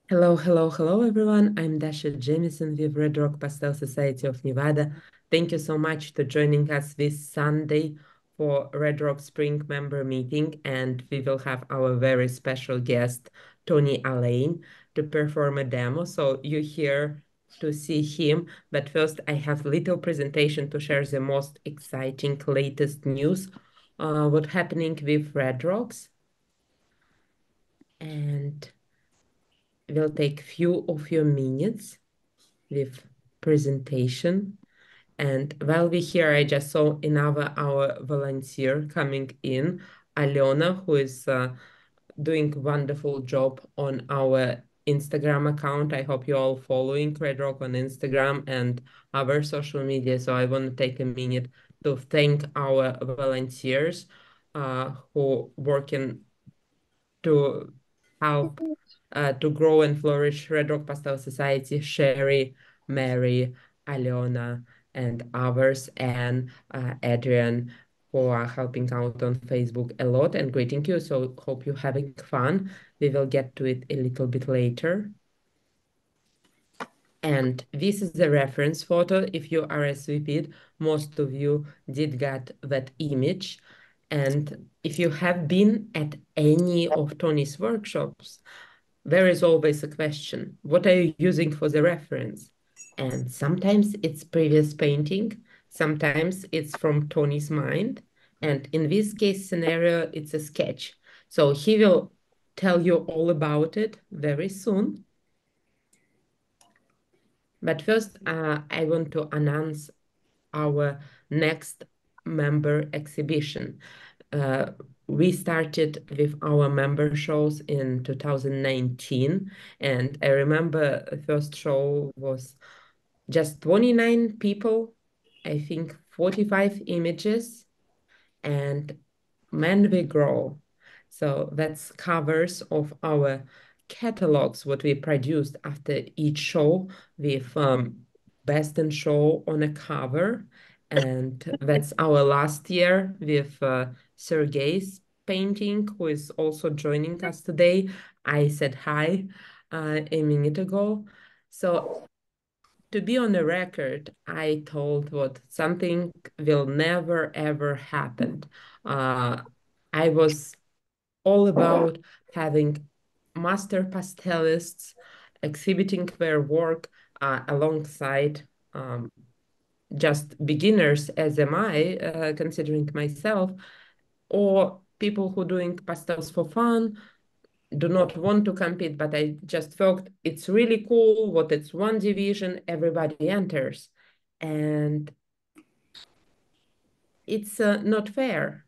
Hello, everyone. I'm Dasha Jamison with Red Rock Pastel Society of Nevada. Thank you so much for joining us this Sunday for Red Rock Spring member meeting. And we will have our very special guest, Tony Allain, to perform a demo. So you're here to see him. But first, I have a little presentation to share the most exciting latest news, what's happening with Red Rocks. And will take few of your minutes with presentation. And while we're here, I just saw another our volunteer coming in, Alena, who is doing wonderful job on our Instagram account. I hope you're all following Red Rock on Instagram and our social media. So I want to take a minute to thank our volunteers who working to help to grow and flourish Red Rock Pastel Society, Sherry, Mary, Alena, and others, and Adrian, who are helping out on Facebook a lot and greeting you. So hope you're having fun. We will get to it a little bit later. And this is the reference photo. If you RSVP'd, most of you did get that image. And if you have been at any of Tony's workshops, there is always a question. What are you using for the reference? And sometimes it's previous painting, sometimes it's from Tony's mind. And in this case scenario, it's a sketch. So he will tell you all about it very soon. But first, I want to announce our next member exhibition. We started with our member shows in 2019, and I remember the first show was just 29 people, I think 45 images, and Man We Grow. So that's covers of our catalogs, what we produced after each show with best in show on a cover. And that's our last year with Sergei's painting, who is also joining us today. I said hi a minute ago. So to be on the record, I told what something will never ever happen. I was all about having master pastelists exhibiting their work alongside just beginners, as am I, considering myself, or people who doing pastels for fun, do not want to compete, but I just felt it's really cool what it's one division, everybody enters. And it's not fair,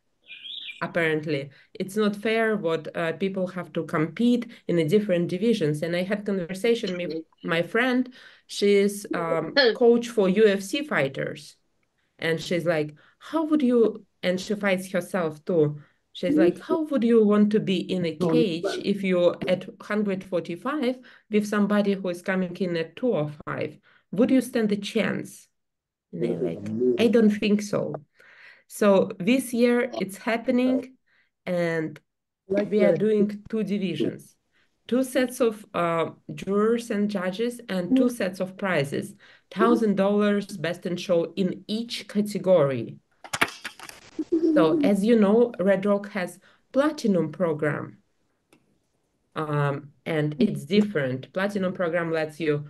apparently. It's not fair what people have to compete in the different divisions. And I had conversation with my friend. She's coach for UFC fighters. And she's like, how would you, and she fights herself too. She's like, how would you want to be in a cage if you're at 145 with somebody who is coming in at 205? Would you stand a chance? And they're like, I don't think so. So this year it's happening, and we are doing two divisions, two sets of jurors and judges, and two sets of prizes. $1,000 best in show in each category. So as you know, Red Rock has platinum program, and it's different. Platinum program lets you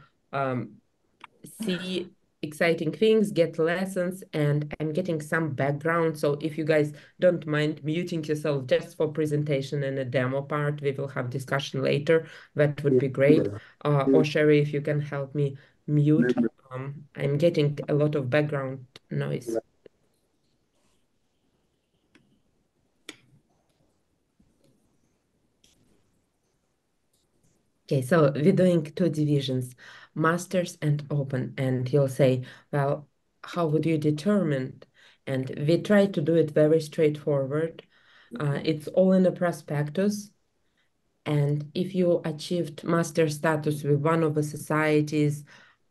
see exciting things, get lessons, and I'm getting some background. So if you guys don't mind muting yourself just for presentation and a demo part, we will have discussion later. That would be great. Or Sherry, if you can help me mute. I'm getting a lot of background noise. Okay, so we're doing two divisions, masters and open. And you'll say, well, how would you determine? And we try to do it very straightforward. It's all in the prospectus. And if you achieved master status with one of the societies,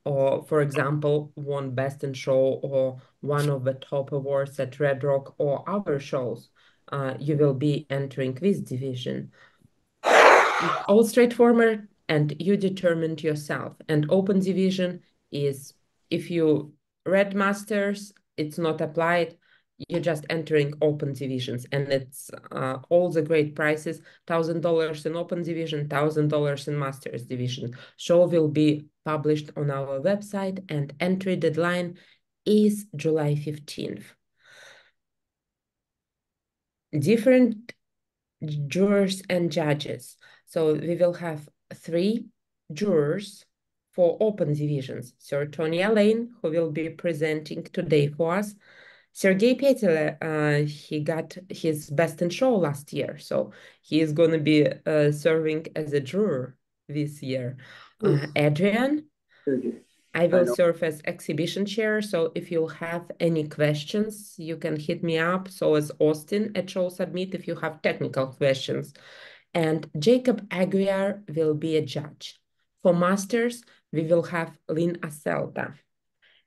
or for example, won best in show or one of the top awards at Red Rock or other shows, you will be entering this division. It's all straightforward and you determined yourself. And open division is if you red masters, it's not applied. You're just entering open divisions, and it's all the great prices: $1,000 in open division, $1,000 in masters division. Show will be published on our website, and entry deadline is July 15th. Different jurors and judges. So we will have 3 jurors for open divisions. Sir Tony Allain, who will be presenting today for us. Sergey Petel, he got his best in show last year, so he is going to be serving as a juror this year. Adrian, I will serve as exhibition chair, so if you have any questions, you can hit me up. So is Austin at Show Submit if you have technical questions. And Jacob Aguiar will be a judge. For masters, we will have Lynn Aselta.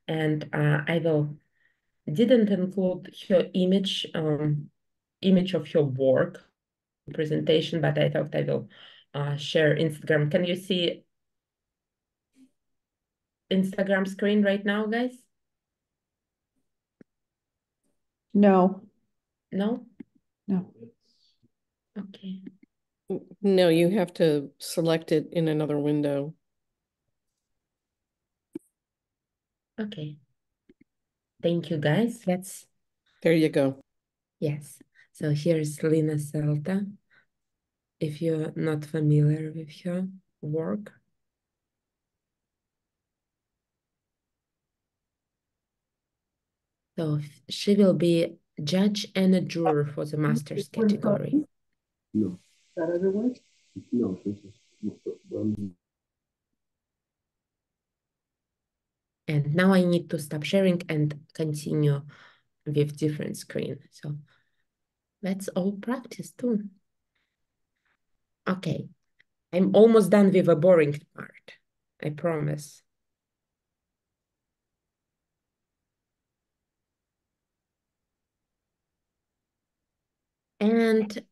And didn't include her image of her work presentation, but I thought I will share Instagram. Can you see Instagram screen right now, guys? No. No? No. Okay. No, you have to select it in another window. Okay. Thank you, guys. There you go. Yes. So here's Lina Selta, if you're not familiar with her work. So she will be judge and a juror for the master's category. No. That everyone? No, this is And now I need to stop sharing and continue with different screen. So let's all practice too. Okay, I'm almost done with the boring part, I promise. And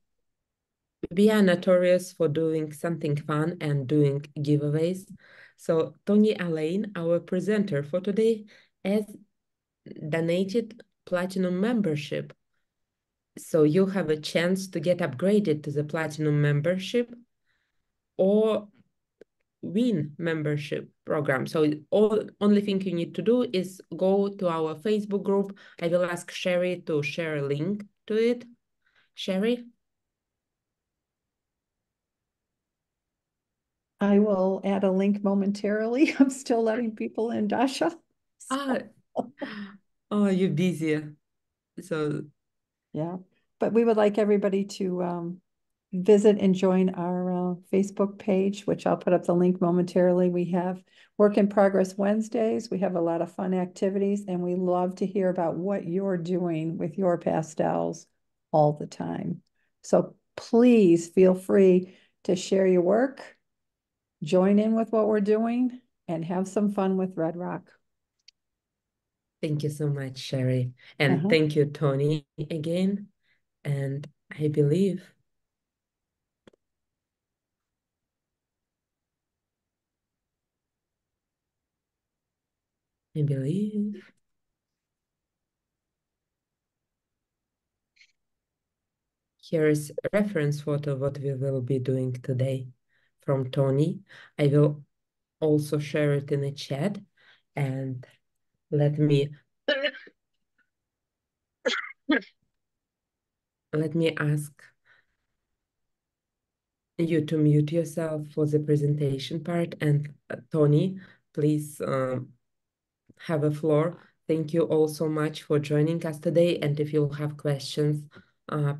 we are notorious for doing something fun and doing giveaways. So Tony Allain, our presenter for today, has donated platinum membership. So you have a chance to get upgraded to the platinum membership or win membership program. So only thing you need to do is go to our Facebook group. I will ask Sherry to share a link to it. Sherry? I will add a link momentarily. I'm still letting people in, Dasha. Ah, oh, you're busy. So yeah, but we would like everybody to visit and join our Facebook page, which I'll put up the link momentarily. We have Work in Progress Wednesdays. We have a lot of fun activities, and we love to hear about what you're doing with your pastels all the time. So please feel free to share your work, join in with what we're doing, and have some fun with Red Rock. thank you so much, Sherry. And thank you, Tony, again. And I believe here's a reference photo of what we will be doing today from Tony. I will also share it in the chat, and let me ask you to mute yourself for the presentation part, and Tony, please have a floor. Thank you all so much for joining us today, and if you have questions,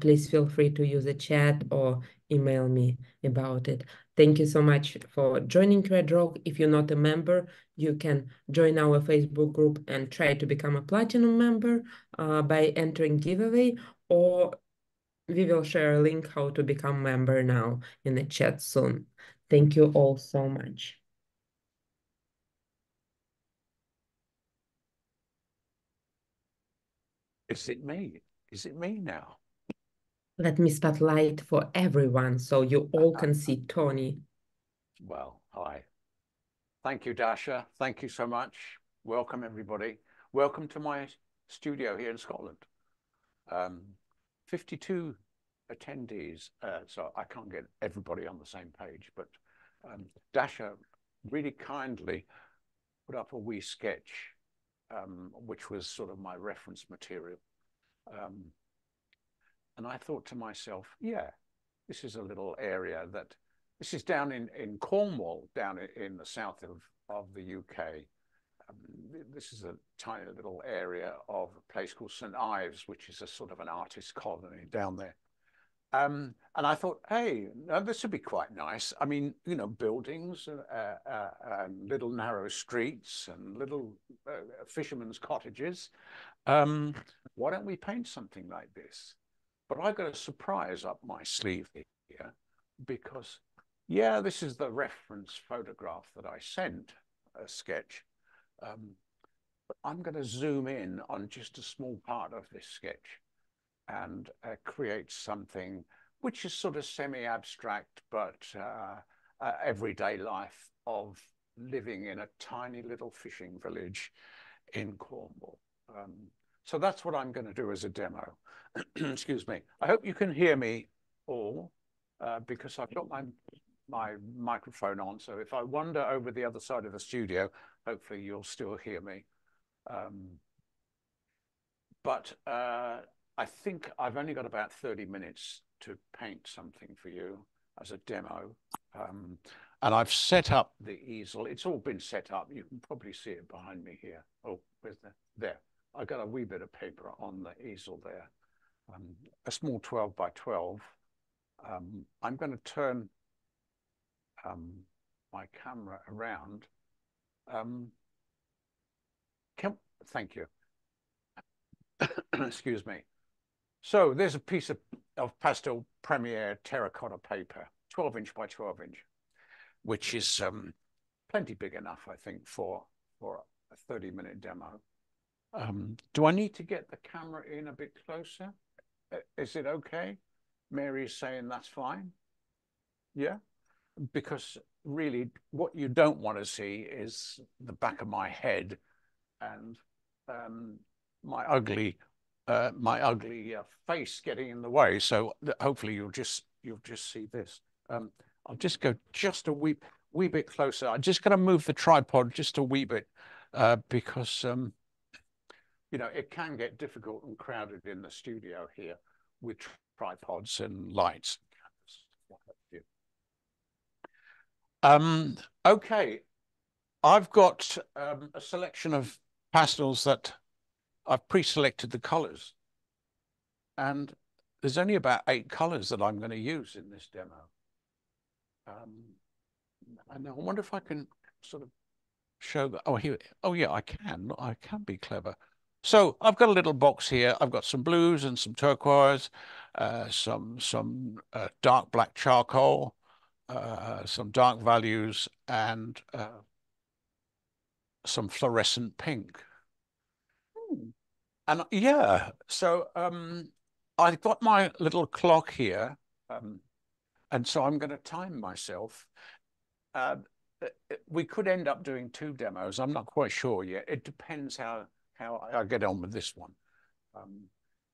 please feel free to use the chat or email me about it. Thank you so much for joining Red Rock. If you're not a member, you can join our Facebook group and try to become a platinum member by entering giveaway, or we will share a link how to become member now in the chat soon. Thank you all so much. Is it me? Is it me now? Let me spotlight for everyone so you all can see Tony. Well, hi. Thank you, Dasha. Thank you so much. Welcome, everybody. Welcome to my studio here in Scotland. 52 attendees, so I can't get everybody on the same page, but Dasha really kindly put up a wee sketch, which was sort of my reference material. And I thought to myself, yeah, this is a little area that, this is down in Cornwall, down in the south of the UK. This is a tiny little area of a place called St Ives, which is a sort of an artist colony down there. And I thought, hey, this would be quite nice. I mean, you know, buildings, and little narrow streets and little fishermen's cottages. Why don't we paint something like this? But I got a surprise up my sleeve here, because, yeah, this is the reference photograph that I sent, a sketch. But I'm going to zoom in on just a small part of this sketch and create something which is sort of semi-abstract, but everyday life of living in a tiny little fishing village in Cornwall. So that's what I'm going to do as a demo. Excuse me. I hope you can hear me all, because I've got my microphone on. So if I wander over the other side of the studio, hopefully you'll still hear me. But I think I've only got about 30 minutes to paint something for you as a demo. And I've set up the easel. It's all been set up. You can probably see it behind me here. Oh, where's that? There. I got a wee bit of paper on the easel there. A small 12 by 12. I'm going to turn my camera around. Thank you. Excuse me. So there's a piece of pastel Premier terracotta paper, 12-inch by 12-inch, which is plenty big enough, I think, for a 30-minute demo. Do I need to get the camera in a bit closer? Is it okay? Mary is saying that's fine. Yeah, because really what you don't want to see is the back of my head and my ugly face getting in the way. So hopefully you'll just see this. I'll just go just a wee bit closer. I'm just going to move the tripod just a wee bit, because you know, it can get difficult and crowded in the studio here with tripods and lights. Okay, I've got a selection of pastels that I've pre-selected the colors, and there's only about 8 colors that I'm going to use in this demo. And I wonder if I can sort of show that. Oh, here. Oh, yeah, I can be clever. So I've got a little box here. I've got some blues and some turquoise, some dark black charcoal, some dark values, and some fluorescent pink. And yeah, so I've got my little clock here, and so I'm going to time myself. We could end up doing 2 demos. I'm not quite sure yet. It depends how I get on with this one.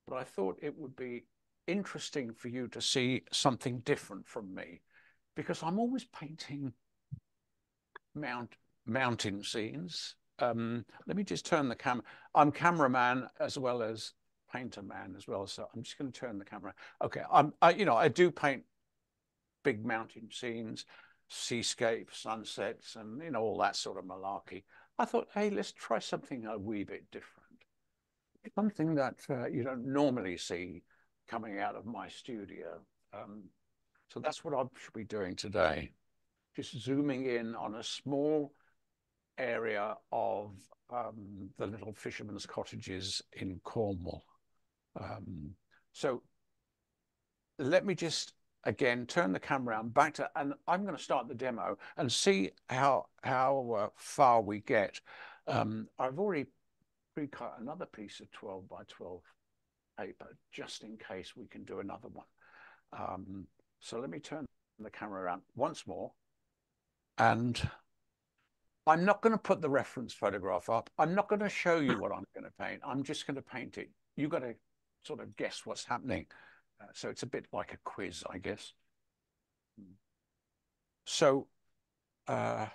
But I thought it would be interesting for you to see something different from me, because I'm always painting mountain scenes. Let me just turn the camera. I'm cameraman as well as painter man as well. So I'm just going to turn the camera. Okay, you know, I do paint big mountain scenes, seascapes, sunsets, and you know, all that sort of malarkey. I thought, hey, let's try something a wee bit different. Something that you don't normally see coming out of my studio. So that's what I should be doing today. Just zooming in on a small area of the little fishermen's cottages in Cornwall. So let me just again turn the camera around back to, and I'm going to start the demo and see how far we get. I've already pre-cut another piece of 12 by 12 paper just in case we can do another one. So let me turn the camera around once more. And I'm not going to put the reference photograph up. I'm not going to show you what I'm going to paint. I'm just going to paint it. You've got to sort of guess what's happening. So it's a bit like a quiz, I guess. So I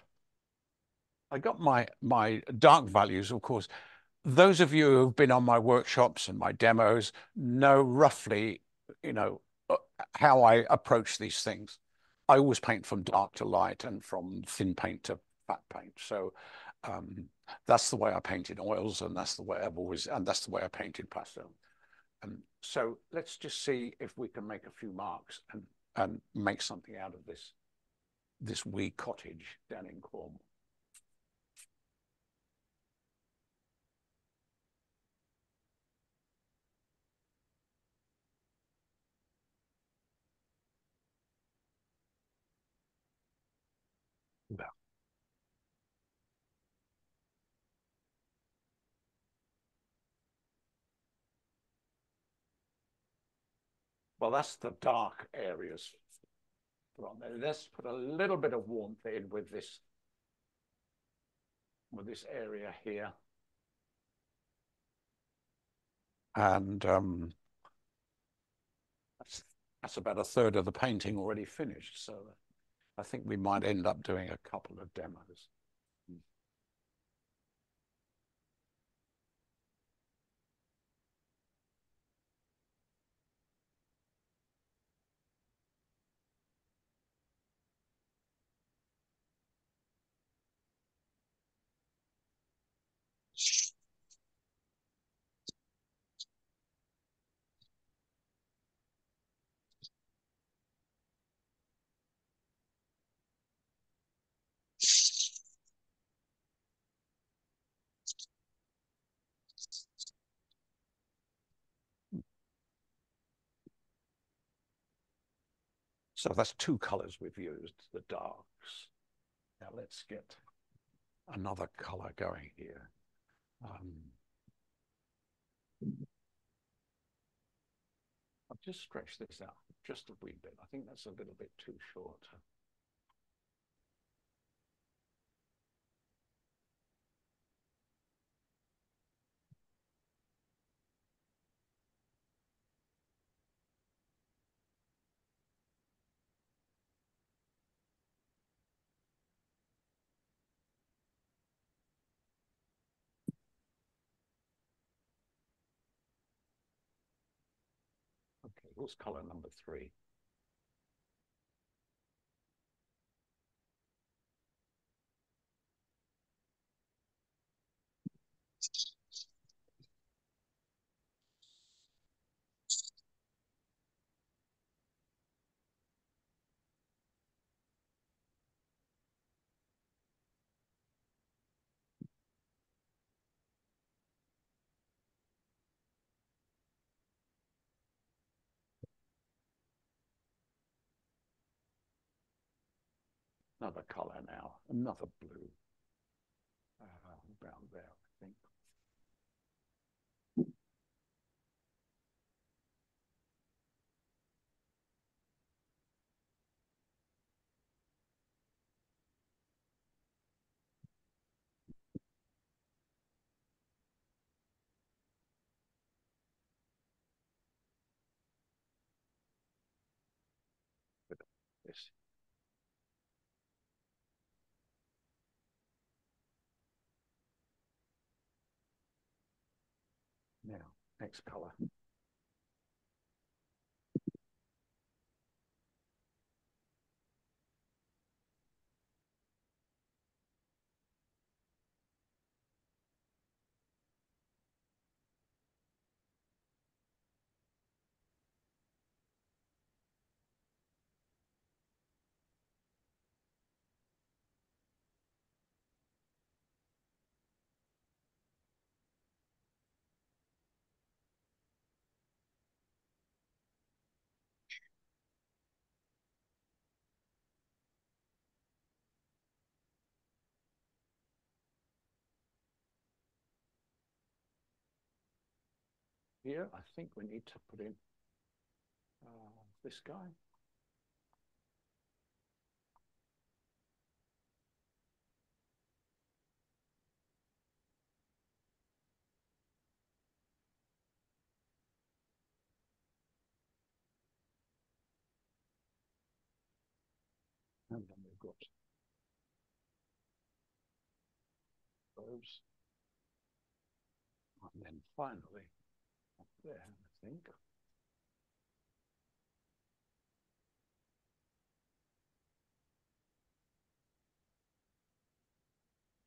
got my dark values, of course. Those of you who've been on my workshops and my demos know roughly, how I approach these things. I always paint from dark to light and from thin paint to fat paint. So that's the way I paint in oils, and that's the way that's the way I paint in pastel. So let's just see if we can make a few marks and make something out of this wee cottage down in Cornwall. Well, that's the dark areas on there. Let's put a little bit of warmth in with this area here. And that's about a third of the painting already finished. So I think we might end up doing a couple of demos. So that's two colors we've used, the darks. Now let's get another color going here. I'll just stretch this out just a wee bit. I think that's a little bit too short. Okay, what's color number 3? Another color now, another blue. Around there, I think. This. Now, next color. Here, I think we need to put in this guy. And then we've got those. And then finally, up there, I think.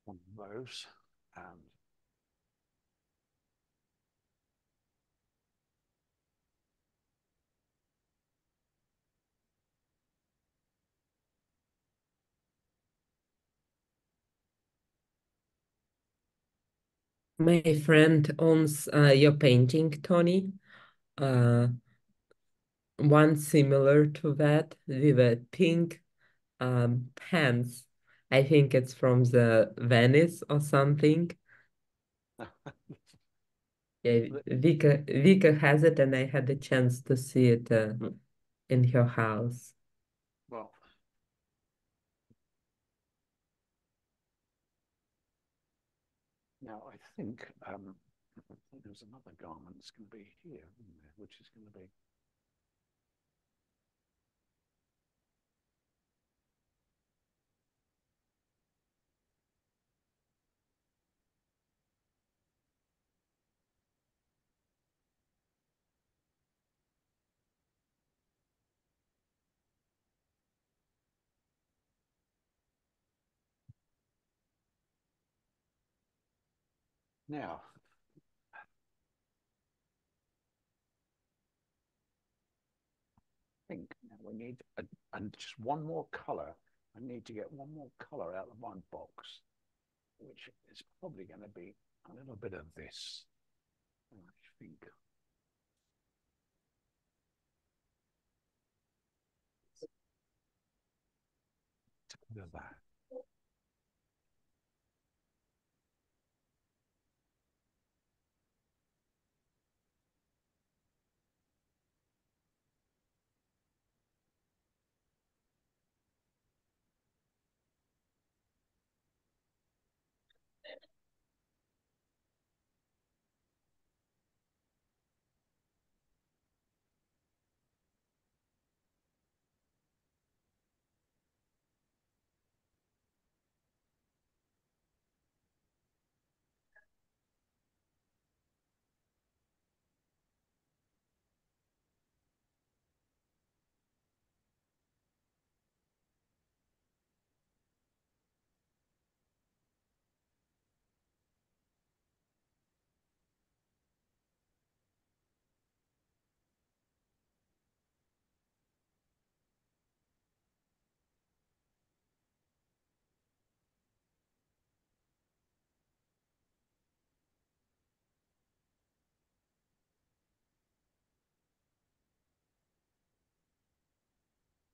One of those. And My friend owns your painting, Tony. Uh, One similar to that with a pink pants. I think it's from the Venice or something. Yeah, Vika has it, and I had the chance to see it in her house. well, now I think there's another garment that's going to be here, isn't there, which is going to be. Now, I think now we need and just one more color. I need to get one more color out of my box, which is probably going to be a little bit of this. I think. Look at that.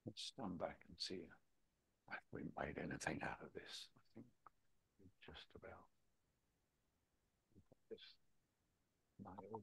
Let's stand back and see if we made anything out of this. I think just about this nailed.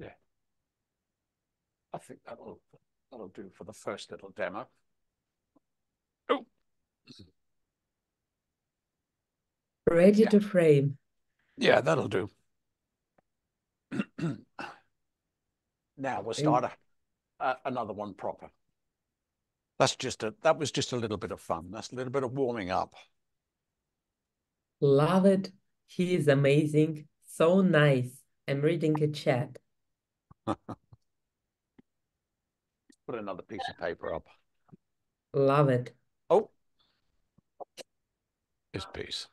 Yeah, I think that'll do for the first little demo. Ready Yeah. to frame. Yeah, that'll do. Now we'll start another one proper. That was just a little bit of fun. That's a little bit of warming up. Love it. He is amazing. So nice. I'm reading a chat. Put another piece of paper up. Love it. Oh, this piece.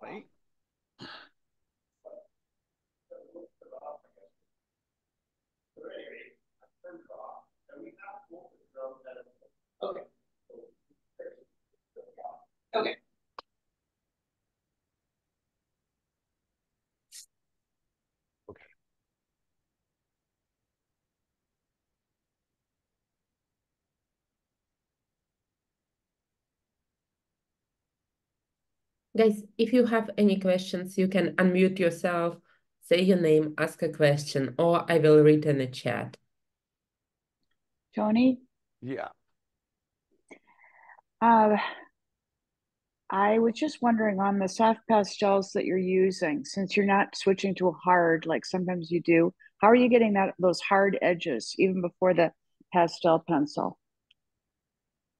Wait. Okay. Okay. Okay. Guys, if you have any questions, you can unmute yourself, say your name, ask a question, or I will read in the chat. Tony, Yeah. I was just wondering on the soft pastels that you're using, since you're not switching to a hard like sometimes you do, how are you getting those hard edges even before the pastel pencil?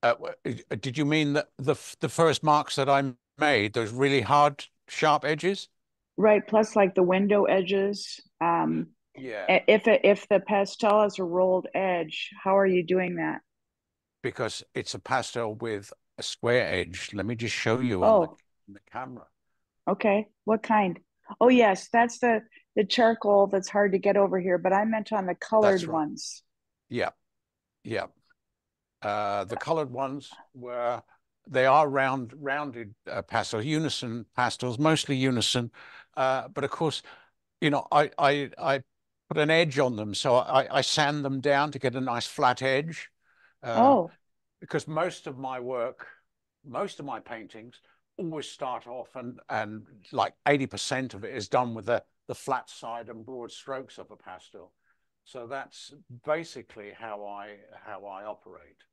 Did you mean the first marks that I made, those really hard, sharp edges? Right, plus like the window edges. Yeah, If the pastel has a rolled edge, how are you doing that? because it's a pastel with a square edge. Let me just show you on Oh, the camera. okay. What kind? Oh yes, that's the charcoal that's hard to get over here, but I meant on the colored That's right. ones. Yeah, yeah. The colored ones they are rounded unison pastels, mostly unison. But of course, I put an edge on them, so I sand them down to get a nice flat edge. Oh, Because most of my work, most of my paintings always start off and like 80% of it is done with the flat side and broad strokes of a pastel. So that's basically how I operate.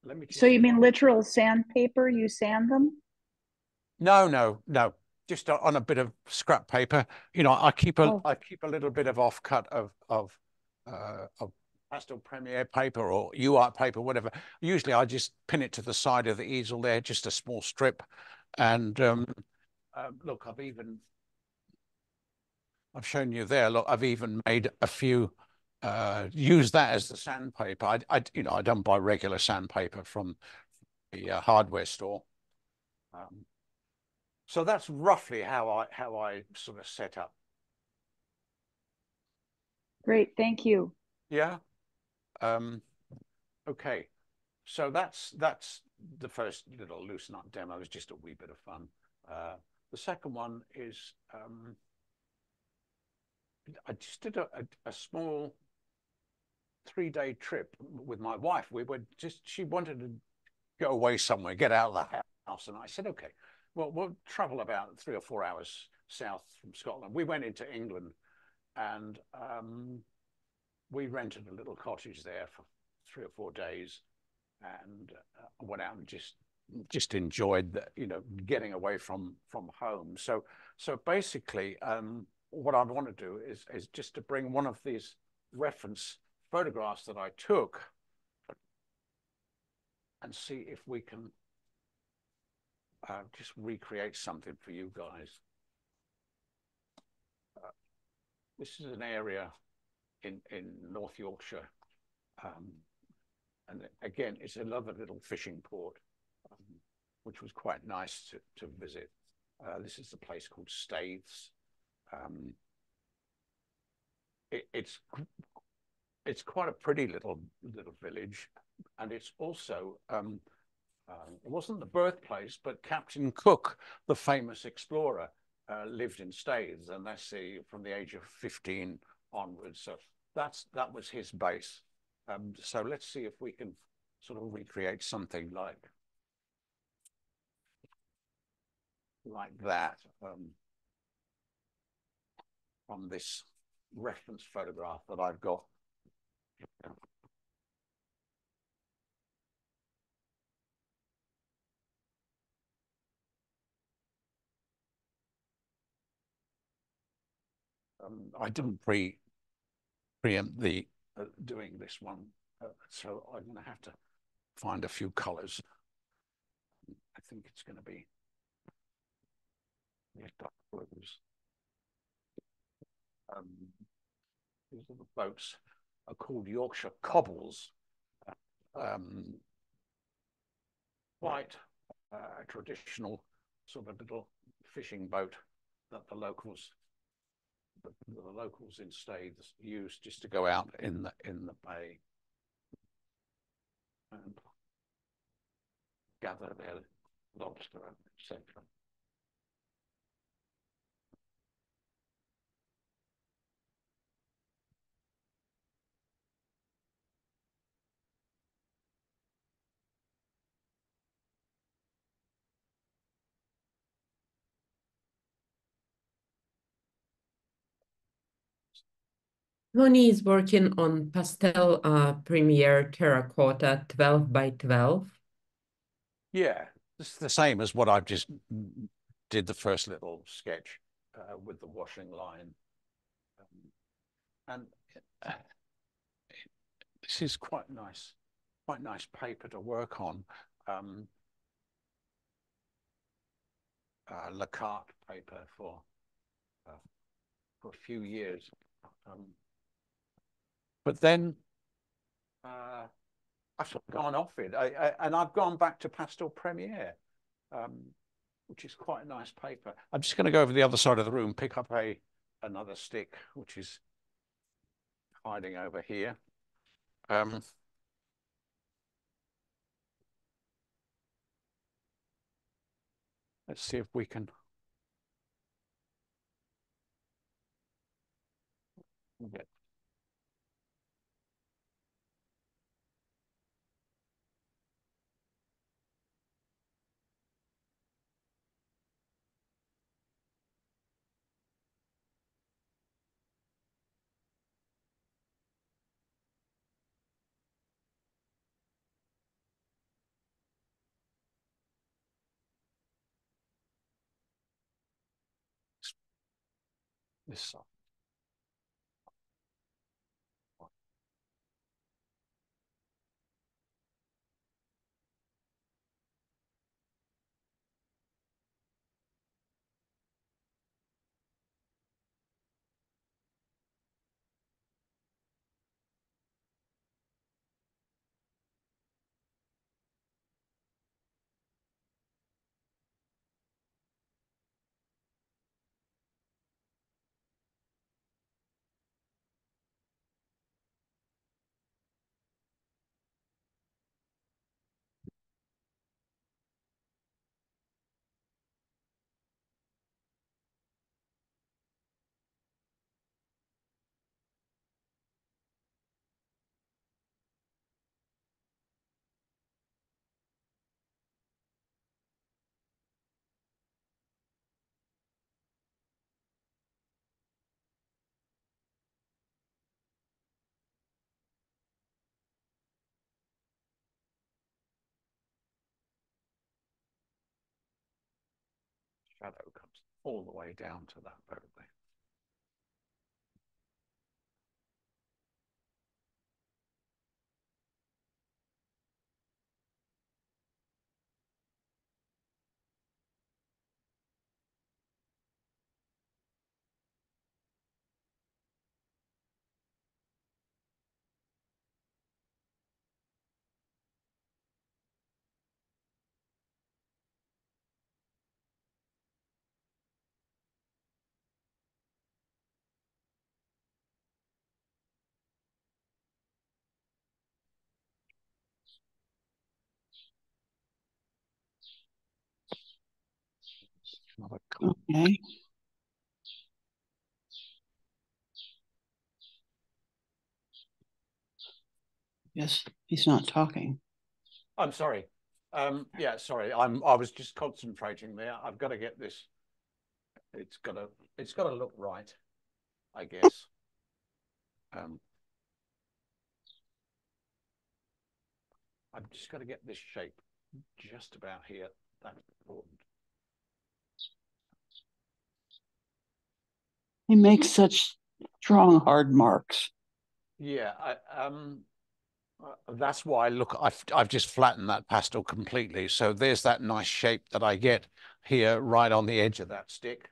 Let me so just you mean literal sandpaper? You sand them? no. Just on a bit of scrap paper. Oh, I keep a little bit of offcut of pastel premier paper or UART paper, whatever. Usually I just pin it to the side of the easel there, just a small strip. And look, I've shown you there. Look, I've even made a few. Use that as the sandpaper. I don't buy regular sandpaper from the hardware store. So that's roughly how I sort of set up. great. Thank you. Yeah. Okay. So that's the first little loose nut demo. It's just a wee bit of fun. The second one is I just did a small 3-day trip with my wife. She wanted to go away somewhere, get out of the house, and I said, okay, well, we'll travel about 3 or 4 hours south from Scotland. We went into England, and we rented a little cottage there for 3 or 4 days, and went out and just enjoyed getting away from home. So basically, what I want to do is just to bring one of these reference photographs that I took and see if we can just recreate something for you guys. This is an area in North Yorkshire. And again, it's another little fishing port, which was quite nice to visit. This is a place called Staithes. It's quite a pretty little village, and it's also it wasn't the birthplace, but Captain Cook, the famous explorer, lived in Staithes, and that's from the age of 15 onwards. So that was his base. So let's see if we can sort of recreate something like that. on this reference photograph that I've got. I didn't preempt the doing this one, so I'm going to have to find a few colors. I think it's going to be dark blues. These little boats are called Yorkshire cobbles. Quite a traditional sort of little fishing boat that the locals in Staithes use just to go out in the bay and gather their lobster, etc. Tony is working on pastel Premier terracotta 12 by 12. Yeah, it's the same as what I've just did the first little sketch with the washing line. And this is quite nice paper to work on. Lacquer paper for a few years. But then I've sort of gone off it, and I've gone back to Pastel Premier, which is quite a nice paper. I'm just going to go over the other side of the room, pick up another stick, which is hiding over here. Let's see if we can get this side. Shadow comes all the way down to that boat there. Okay. Yes, he's not talking. I'm sorry. Yeah, sorry. I was just concentrating there. I've got to get this. It's got to look right. I guess. I've just got to get this shape just about here. That's important. He makes such strong, hard marks. Yeah, that's why, look, I've just flattened that pastel completely. So there's that nice shape that I get here right on the edge of that stick.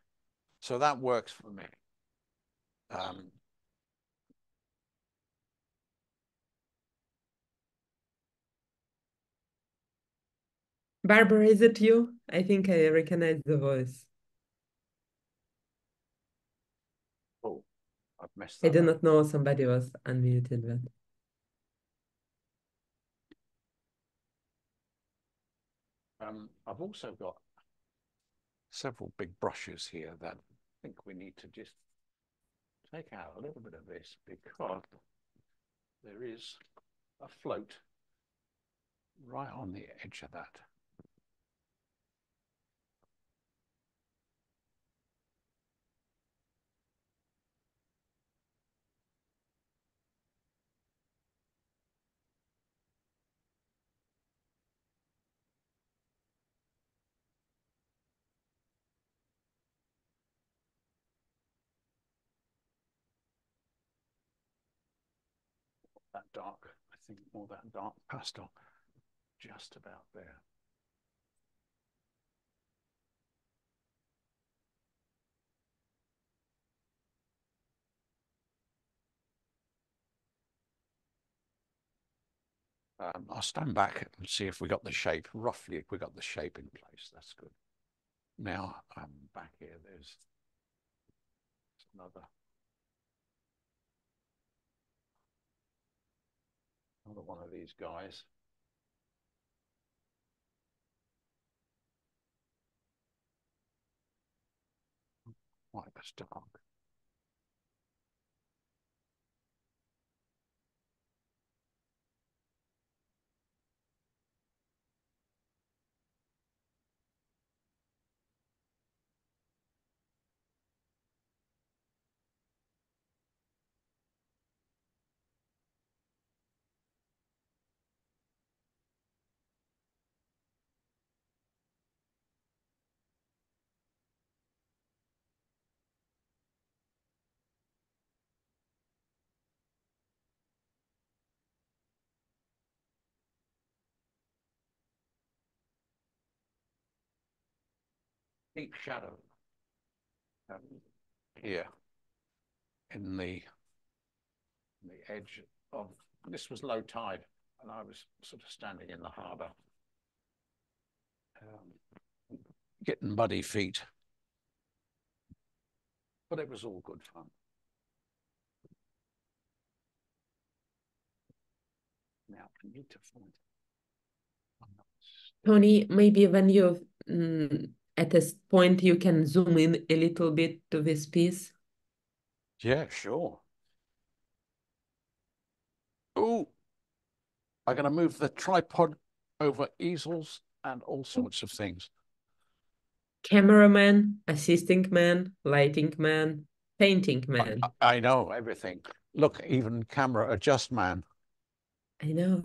So that works for me. Barbara, is it you? I think I recognize the voice. Oh, I've messed I that do up. not know somebody was unmuted, but I've also got several big brushes here that I think we need to just take out a little bit of this because there is a float right on the edge of that. That dark, I think more that dark pastel, just about there. I'll stand back and see if we got the shape, roughly if we got the shape in place. That's good. Now, back here, there's another one of these guys. Quite that's dark. Deep shadow here in the edge of, this was low tide and I was sort of standing in the harbour, getting muddy feet, but it was all good fun. Now I need to find Tony, maybe when you at this point you can zoom in a little bit to this piece. Yeah, sure. Oh, I'm going to move the tripod over easels and all sorts of things. Cameraman, assisting man, lighting man, painting man. I know everything. Look, even camera adjust man. I know.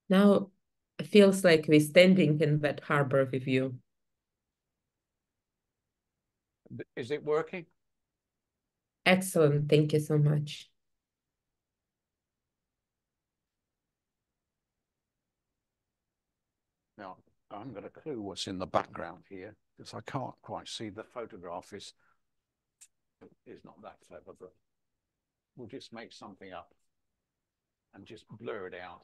Now it feels like we're standing in that harbor with you. Is it working? Excellent. Thank you so much. Now, I'm going to clue what's in the background here because I can't quite see. The photograph is not that clever, but we'll just make something up and just blur it out.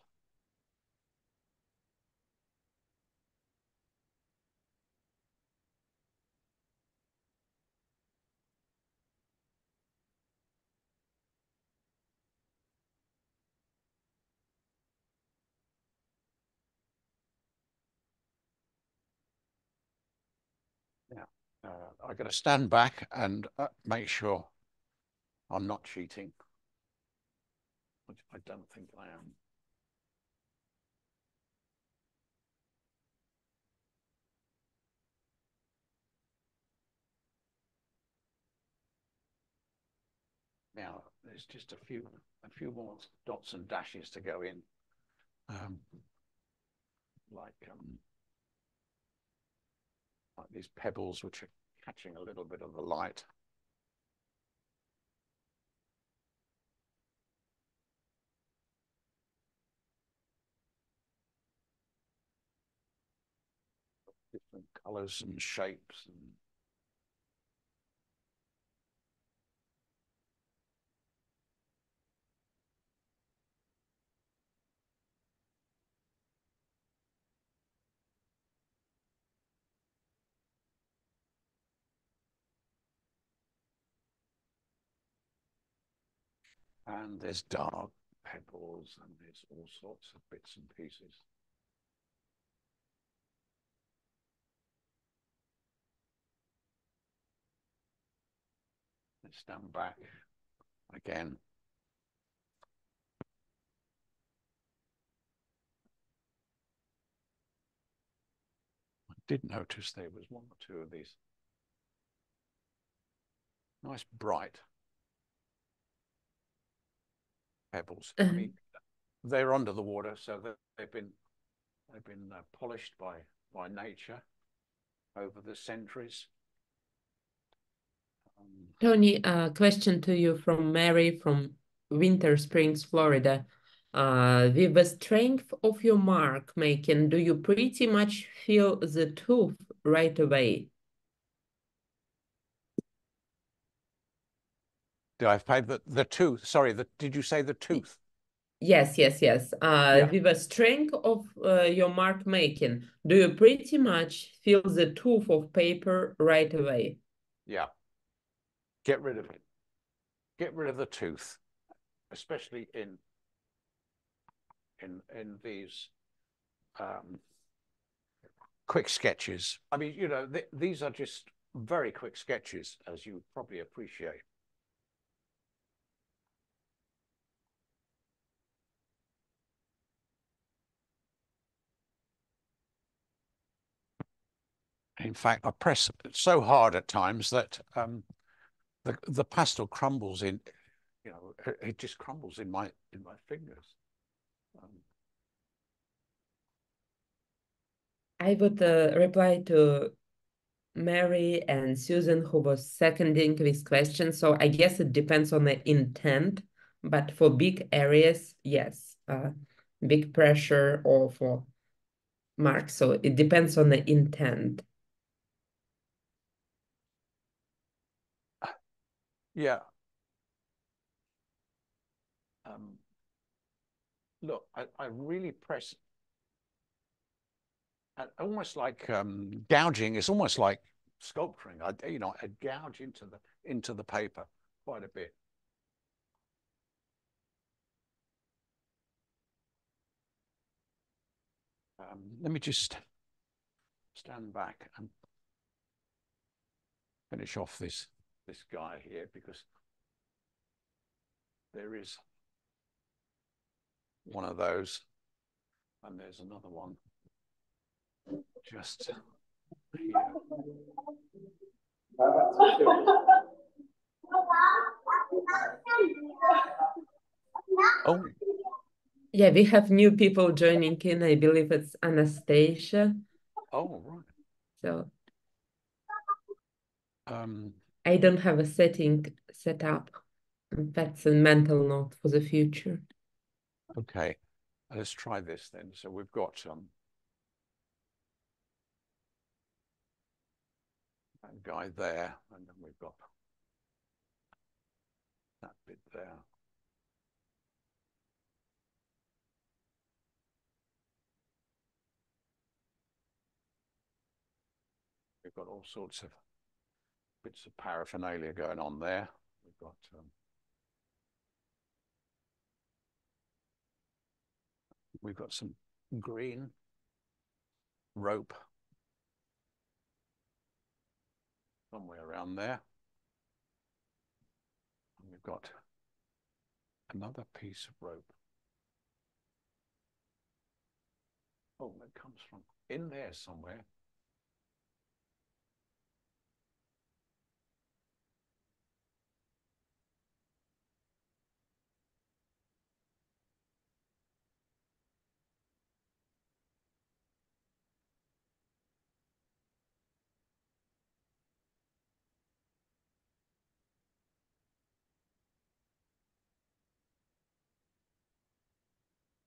Now, I've got to stand back and make sure I'm not cheating, which I don't think I am. Now there's just a few more dots and dashes to go in, like these pebbles which are catching a little bit of the light. Different colors and shapes and there's dark pebbles and there's all sorts of bits and pieces. Let's stand back again. I did notice there was one or two of these nice bright pebbles. I mean, they're under the water, so they've been polished by nature over the centuries. Tony, a question to you from Mary from Winter Springs, Florida. With the strength of your mark making, do you pretty much feel the tooth right away? Do I have the tooth? Sorry, did you say the tooth? Yes. Yeah. With the strength of your mark making, do you pretty much feel the tooth of paper right away? Yeah. Get rid of it. Get rid of the tooth, especially in these quick sketches. I mean, you know, these are just very quick sketches, as you probably appreciate. In fact, I press so hard at times that the pastel crumbles in, you know, it just crumbles in my fingers. I would reply to Mary and Susan, who was seconding this question. So I guess it depends on the intent, but for big areas, yes, big pressure or for marks. So it depends on the intent. Yeah. Look, I really press, almost like gouging. It's almost like sculpturing. I gouge into the paper quite a bit. Let me just stand back and finish off this guy here, because there is one of those, and there's another one just here. Oh. Yeah, we have new people joining in. I believe it's Anastasia. Oh, right. So Um, I don't have a setting set up. That's a mental note for the future. okay, let's try this then. So we've got that guy there, and then we've got that bit there. We've got all sorts of bits of paraphernalia going on there. We've got some green rope somewhere around there. And we've got another piece of rope. Oh, it comes from in there somewhere.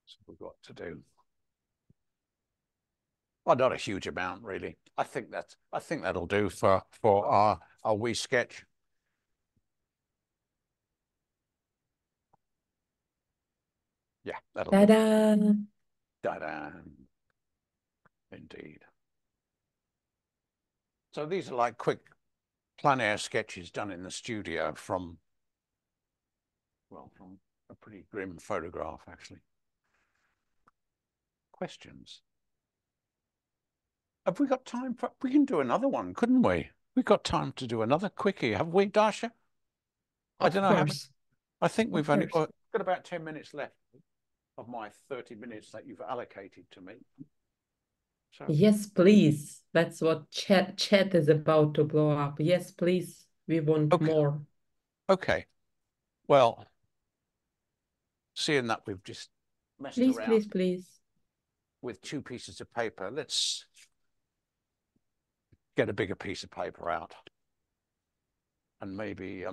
So we've got to do. Well, not a huge amount, really. I think that'll do for our wee sketch. Yeah, that'll do. Ta-da! Ta-da! Indeed. So these are like quick plein air sketches done in the studio from a pretty grim photograph, actually. Questions? Have we got time for? We can do another one, couldn't we? We've got time to do another quickie, have we, Dasha? I don't know. I think we've only got about 10 minutes left of my 30 minutes that you've allocated to me. So, yes, please. That's what chat is about to blow up. Yes, please. We want more. Okay. Well, seeing that we've just messed around Please. with 2 pieces of paper, let's get a bigger piece of paper out and maybe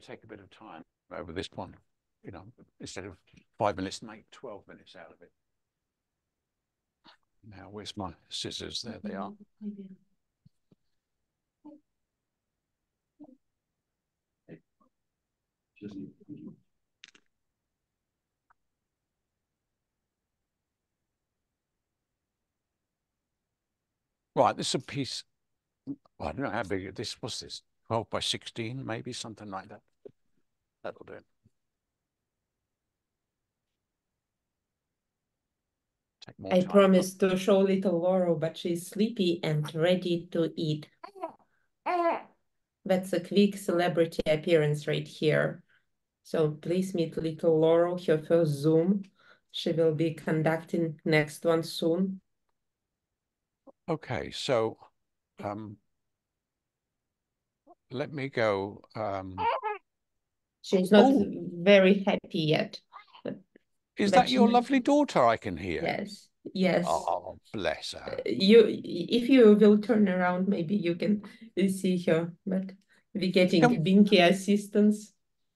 take a bit of time over this one, you know, instead of 5 minutes, make 12 minutes out of it. Now, where's my scissors? There they are. Right, this is a piece. Well, I don't know how big this was. This 12 by 16, maybe something like that. That'll do. Take more I time. promised to show little Laurel, but she's sleepy and ready to eat. That's a quick celebrity appearance right here. So please meet little Laurel, her first Zoom. She will be conducting next one soon. Okay, so let me go. She's not very happy yet. Is that your lovely daughter I can hear? Yes. Oh, bless her. If you will turn around, maybe you can see her, but we're getting Binky assistance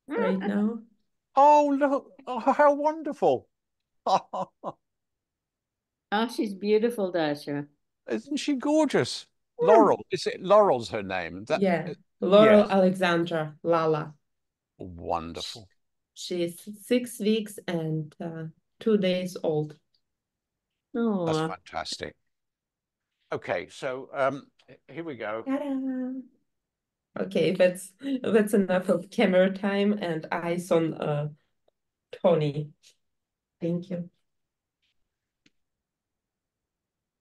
right now. Oh, look, oh, how wonderful. Oh, she's beautiful, Dasha. Isn't she gorgeous? Laurel, Laurel's her name? Yeah, Laurel Alexandra, Lala. Wonderful. She's 6 weeks and 2 days old. Oh, that's fantastic. Okay, so here we go. Okay, that's enough of camera time and eyes on Tony. Thank you.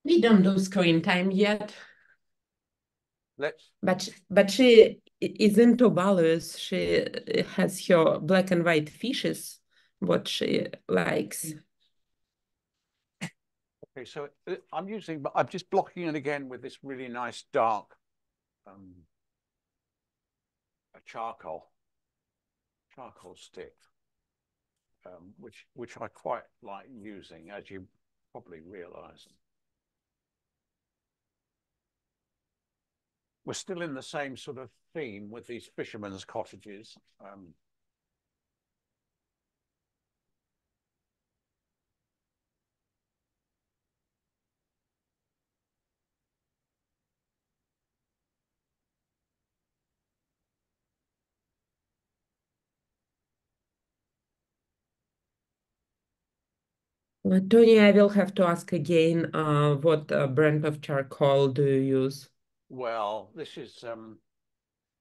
We don't do screen time yet. But she is into balloons. She has her black and white fishes, what she likes. Okay, so I'm just blocking it again with this really nice dark a charcoal stick, which I quite like using, as you probably realize. We're still in the same sort of theme with these fishermen's cottages. Tony, I will have to ask again, what brand of charcoal do you use? Well, this is,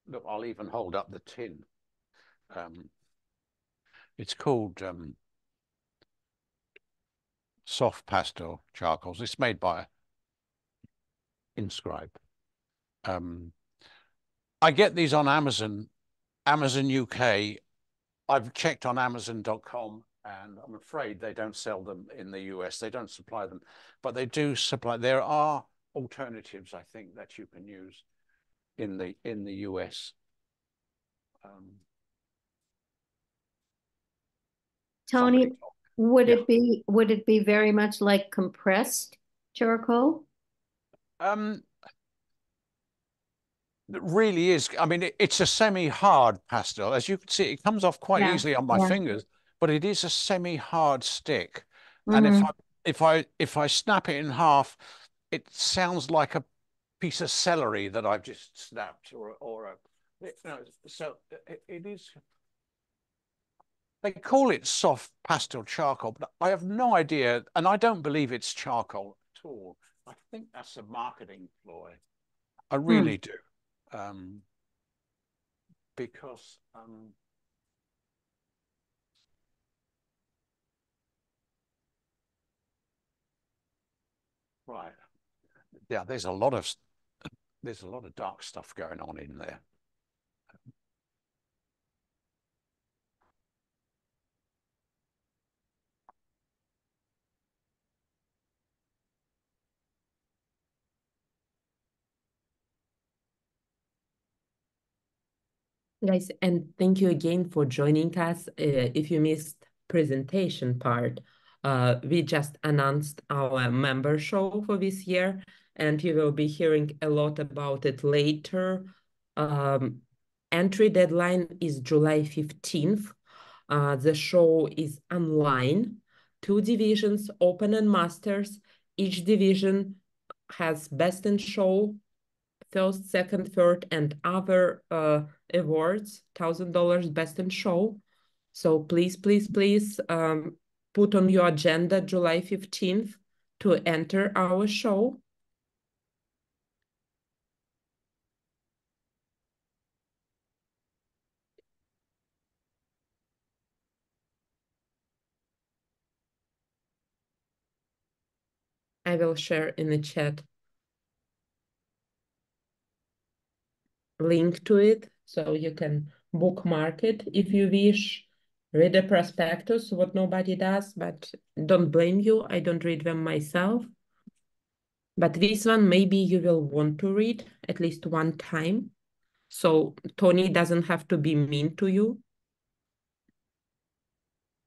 look, I'll even hold up the tin. It's called soft pastel charcoals. It's made by Inscribe. I get these on Amazon UK. I've checked on Amazon.com and I'm afraid they don't sell them in the US. They don't supply them, but they do supply. There are alternatives, I think, that you can use in the US. Tony, would it be very much like compressed charcoal? It really is. I mean, it's a semi-hard pastel. As you can see, it comes off quite Yeah, easily on my yeah. fingers, but it is a semi-hard stick. And Mhm. if I snap it in half, it sounds like a piece of celery that I've just snapped, or a, no, so it is. They call it soft pastel charcoal, but I have no idea, and I don't believe it's charcoal at all. I think that's a marketing ploy. I Hmm. really do. Um, because right, yeah, there's a lot of dark stuff going on in there. Guys, and thank you again for joining us. If you missed presentation part, we just announced our member show for this year, and you will be hearing a lot about it later. Um, Entry deadline is July 15th. The show is online, 2 divisions, open and masters. Each division has best in show, first, second, third, and other awards, $1,000 best in show. So please, please, please put on your agenda July 15th to enter our show. I will share in the chat link to it so you can bookmark it if you wish. Read the prospectus, what nobody does, but don't blame you. I don't read them myself. But this one, maybe you will want to read at least one time. So Tony doesn't have to be mean to you.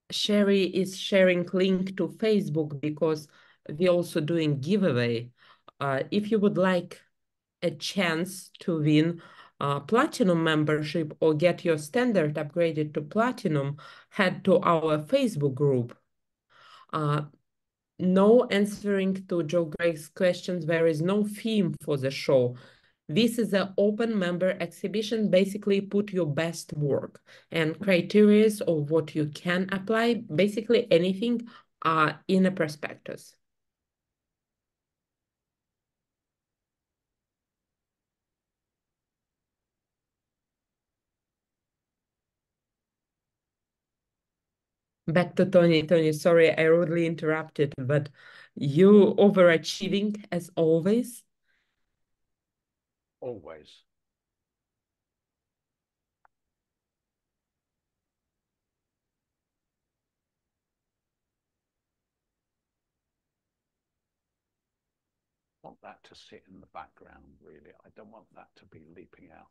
Sherry is sharing link to Facebook because we're also doing giveaway. If you would like a chance to win platinum membership or get your standard upgraded to platinum, head to our Facebook group. No answering to Joe Gregg's questions. There is no theme for the show. This is an open member exhibition. Basically, put your best work and criteria of what you can apply. Basically, anything in a prospectus. Back to Tony. Tony, sorry, I rudely interrupted, but you overachieving as always. Always. I want that to sit in the background, really. I don't want that to be leaping out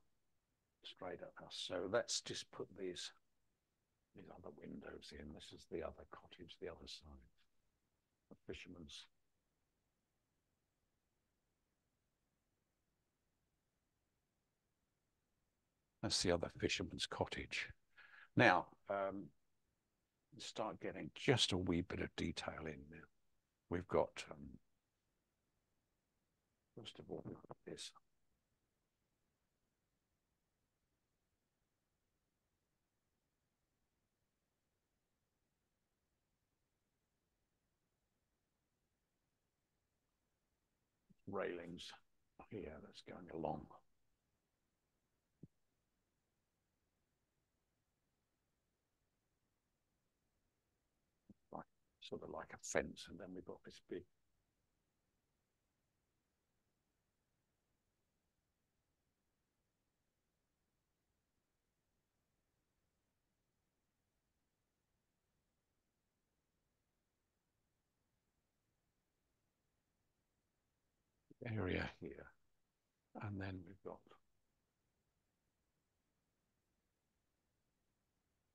straight at us. So let's just put these other windows in. This is the other cottage, the other side. The fisherman's. That's the other fisherman's cottage. Now, start getting just a wee bit of detail in now. We've got, first of all, we've got this. Railings here that's going along. Like, sort of like a fence, and then we've got this big area here. And then we've got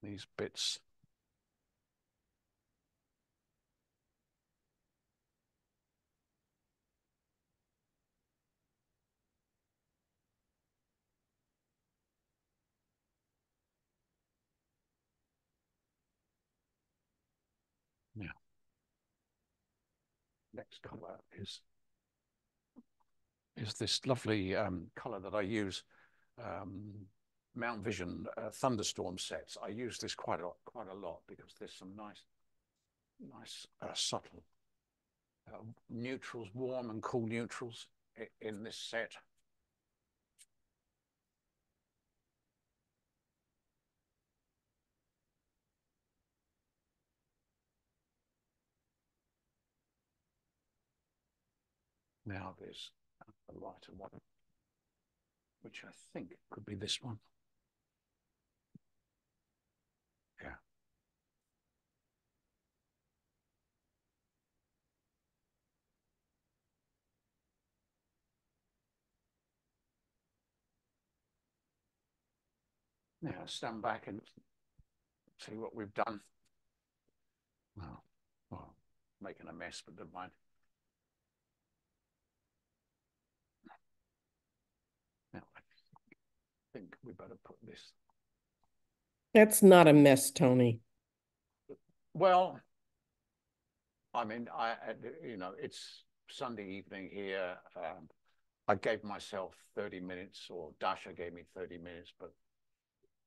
these bits. Now, next color is this lovely color that I use, Mount Vision thunderstorm sets. I use this quite a lot because there's some nice subtle neutrals, warm and cool neutrals in this set. Now there's a lighter one, which I think could be this one. Yeah. Now stand back and see what we've done. Well, making a mess, but never mind. Now I think we better put this. That's not a mess, Tony. Well, I mean, it's Sunday evening here. I gave myself 30 minutes, or Dasha gave me 30 minutes, but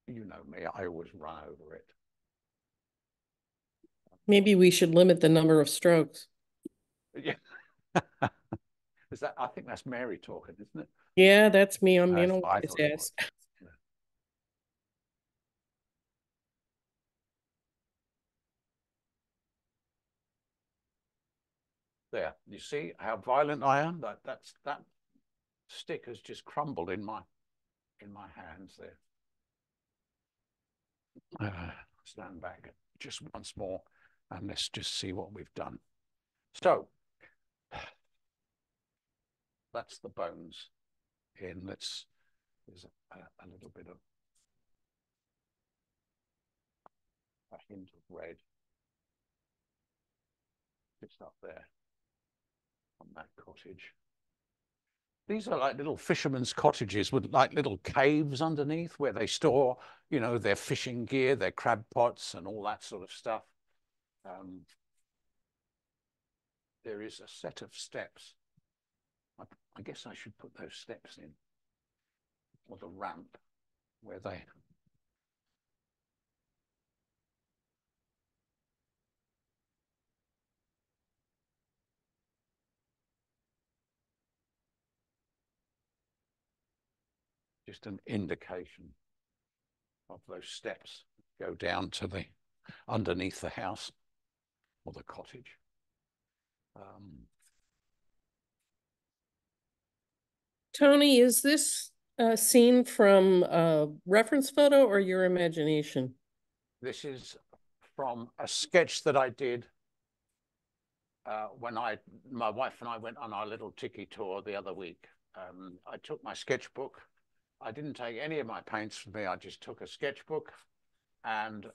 you know me, I always run over it. Maybe we should limit the number of strokes. Yeah. I think that's Mary talking, isn't it? Yeah, that's me. I'm being I a thought it ass. was. There, you see how violent I am? That stick has just crumbled in my hands there. Stand back just once more and let's just see what we've done. So that's the bones in. There's a little bit of a hint of red just up there on that cottage. These are like little fishermen's cottages with like little caves underneath where they store, you know, their fishing gear, their crab pots and all that sort of stuff. There is a set of steps. I guess I should put those steps in, or the ramp where they... Just an indication of those steps go down to the underneath the house or the cottage. Tony, is this a scene from a reference photo or your imagination? This is from a sketch that I did when my wife and I went on our little tiki tour the other week. I took my sketchbook. I didn't take any of my paints with me. I just took a sketchbook and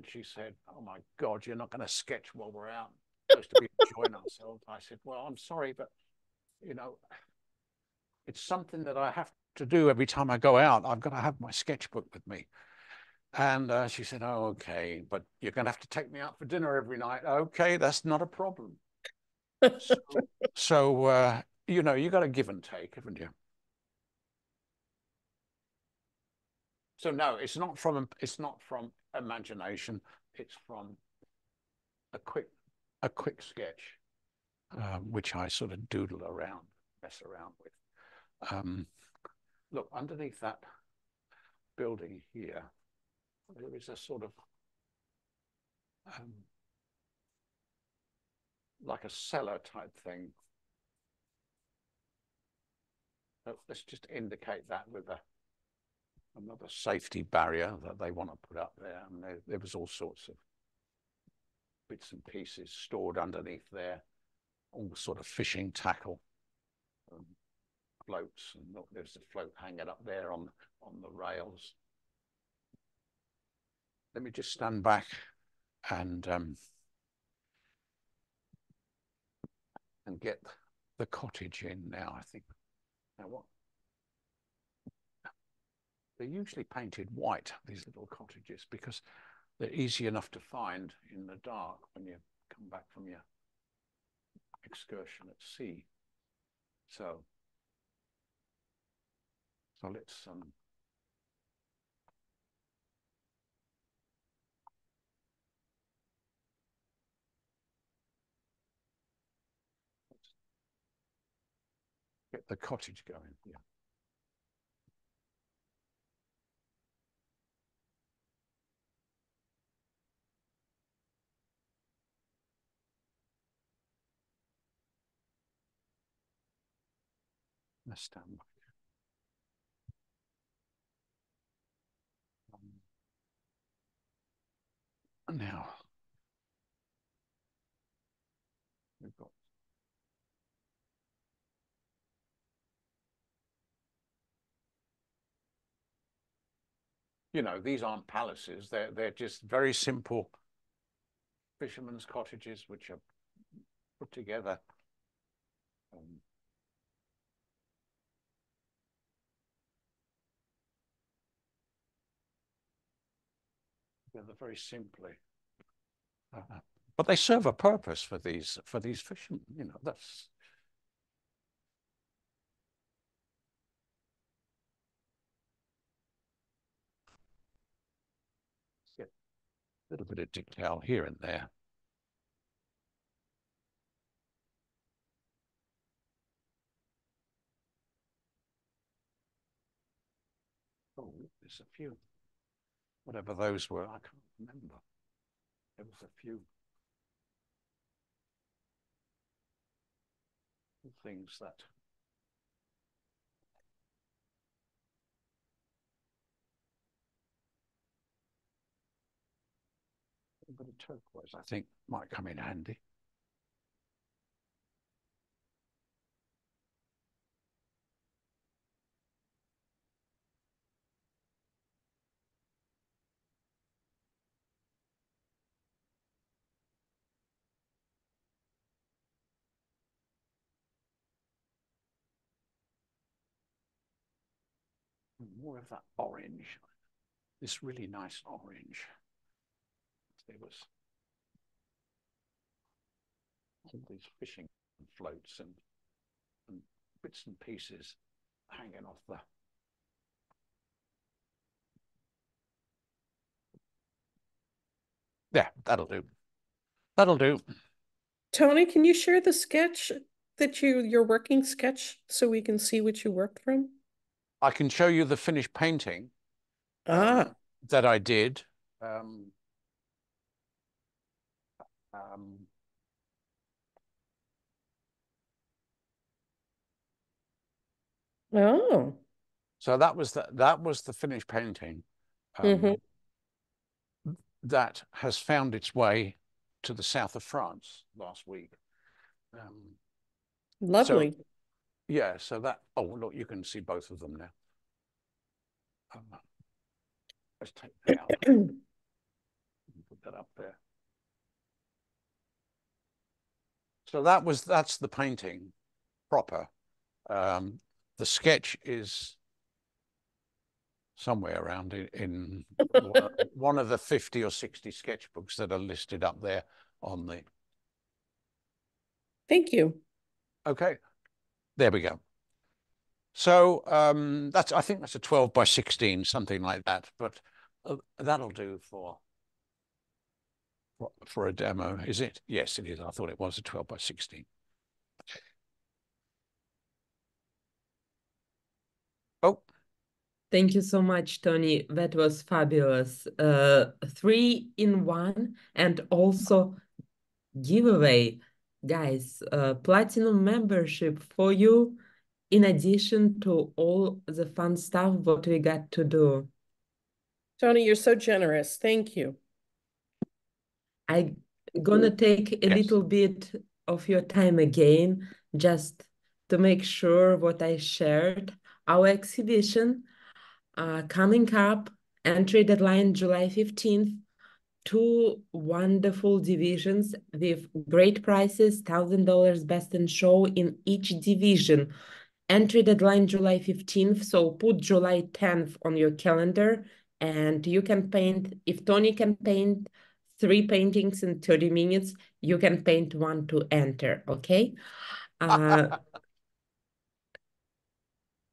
she said, "Oh my God, you're not going to sketch while we're out. We're supposed to be enjoying ourselves." I said, "Well, I'm sorry, but you know, it's something that I have to do every time I go out. I've got to have my sketchbook with me." And she said, "Oh, okay, but you're going to have to take me out for dinner every night." Okay, that's not a problem. So you know, you got to give and take, haven't you? So no, it's not from imagination. It's from a quick sketch, which I sort of doodle around, mess around with. Look, underneath that building here, there is a sort of like a cellar type thing. So let's just indicate that with another safety barrier that they want to put up there. And there was all sorts of bits and pieces stored underneath there, all sort of fishing tackle, floats, and look, there's a float hanging up there on the rails. Let me just stand back and get the cottage in now, I think. Now what? They're usually painted white, these little cottages, because they're easy enough to find in the dark when you come back from your excursion at sea. So let's get the cottage going. Yeah. Let's stand by. Now we've got these aren't palaces. They're just very simple fishermen's cottages which are put together. Very simply, but they serve a purpose for these fishermen. That's a little bit of detail here and there. Oh, there's a few. Whatever those were, I can't remember. There was a few things that a bit of turquoise, I think, might come in handy. More of that orange, this really nice orange. There was all these fishing floats and bits and pieces hanging off the. Yeah, that'll do. That'll do. Tony, can you share the sketch that your working sketch so we can see what you worked from? I can show you the finished painting that I did. Oh. So that was the finished painting that has found its way to the south of France last week. Lovely. So, yeah, so that, oh, look, you can see both of them now. Let's take that out. Put that up there. So that's the painting proper. The sketch is somewhere around in one of the 50 or 60 sketchbooks that are listed up there on the. Thank you. Okay, there we go. So I think that's a 12 by 16, something like that, but that'll do for a demo, is it? Yes, it is. I thought it was a 12 by 16. Oh. Thank you so much, Tony. That was fabulous. 3 in 1 and also giveaway. Guys, platinum membership for you in addition to all the fun stuff what we got to do. Tony, you're so generous. Thank you. I'm gonna take a little bit of your time again, just to make sure what I shared. Our exhibition coming up, entry deadline July 15th. 2 wonderful divisions with great prices, $1,000 best in show in each division. Entry deadline July 15th, so put July 10th on your calendar and you can paint. If Tony can paint 3 paintings in 30 minutes, you can paint one to enter, okay?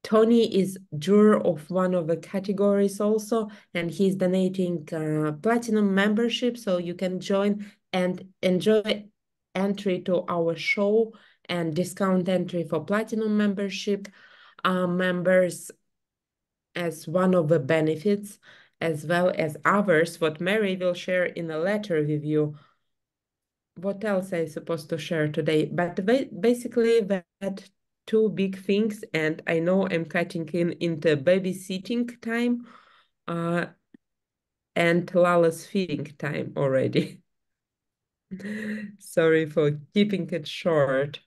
Tony is juror of one of the categories also, and he's donating platinum membership, so you can join and enjoy entry to our show and discount entry for platinum membership members as one of the benefits, as well as others, what Mary will share in a letter with you. What else I supposed to share today? But basically that two big things, and I know I'm cutting into babysitting time and Lala's feeding time already. Sorry for keeping it short.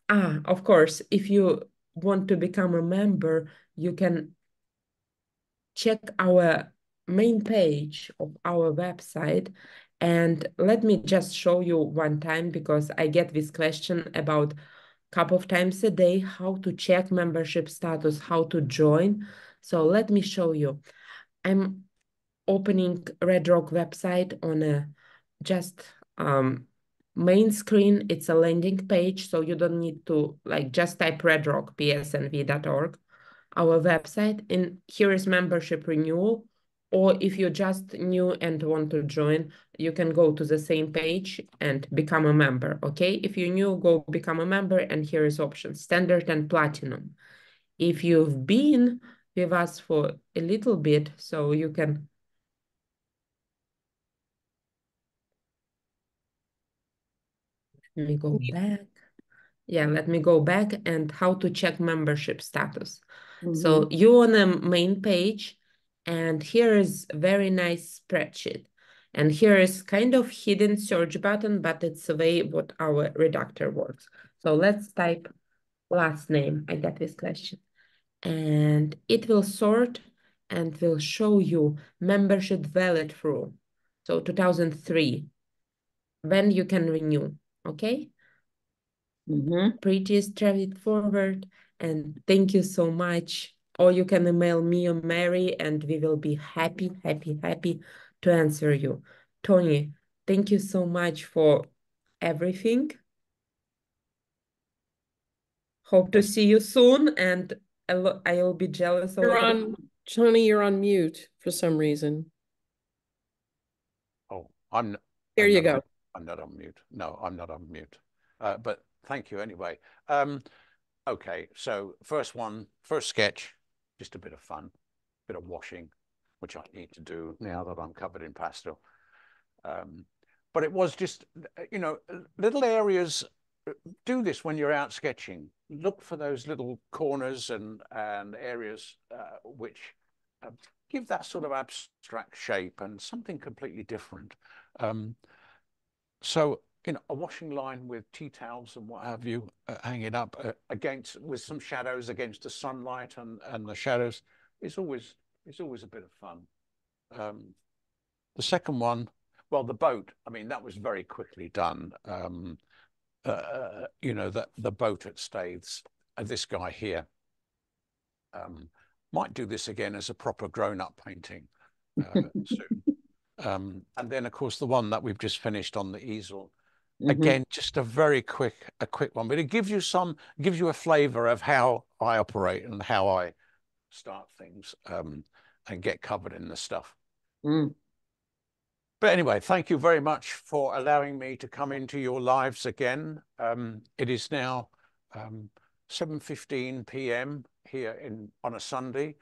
Of course, if you want to become a member, you can check our main page of our website. And let me just show you one time, because I get this question about couple of times a day, how to check membership status, how to join. So let me show you. I'm opening Red Rock website on a just main screen. It's a landing page, so you don't need to just type Red Rock, psnv.org, our website, and here is membership renewal. Or if you're just new and want to join, you can go to the same page and become a member, okay? If you're new, go become a member, and here is options, standard and platinum. If you've been with us for a little bit, so you can let me go back. Yeah, let me go back and how to check membership status. So you on the main page, and here is a very nice spreadsheet. And here is kind of hidden search button, but it's the way what our redactor works. So let's type last name. I got this question. And it will sort and will show you membership valid through. So 2003, when you can renew, okay? Pretty straightforward, and thank you so much. Or you can email me or Mary, and we will be happy to answer you. Tony, thank you so much for everything. Hope to see you soon, and I'll be jealous a little. Tony, you're on mute for some reason. Oh, There you go. I'm not on mute. No, I'm not on mute. But thank you anyway. Okay, so first sketch, just a bit of fun, bit of washing, which I need to do now that I'm covered in pastel. But it was just, little areas. Do this when you're out sketching. Look for those little corners and areas which give that sort of abstract shape and something completely different. So, a washing line with tea towels and what have you, hanging up with some shadows against the sunlight and the shadows is always a bit of fun. The second one, well, the boat, I mean, that was very quickly done. The boat at Staithes, this guy here, might do this again as a proper grown-up painting soon. And then, of course, the one that we've just finished on the easel, again, just a very quick one, but it gives you a flavor of how I operate and how I start things and get covered in the stuff. But anyway, thank you very much for allowing me to come into your lives again. It is now 7:15 p.m. here on a Sunday,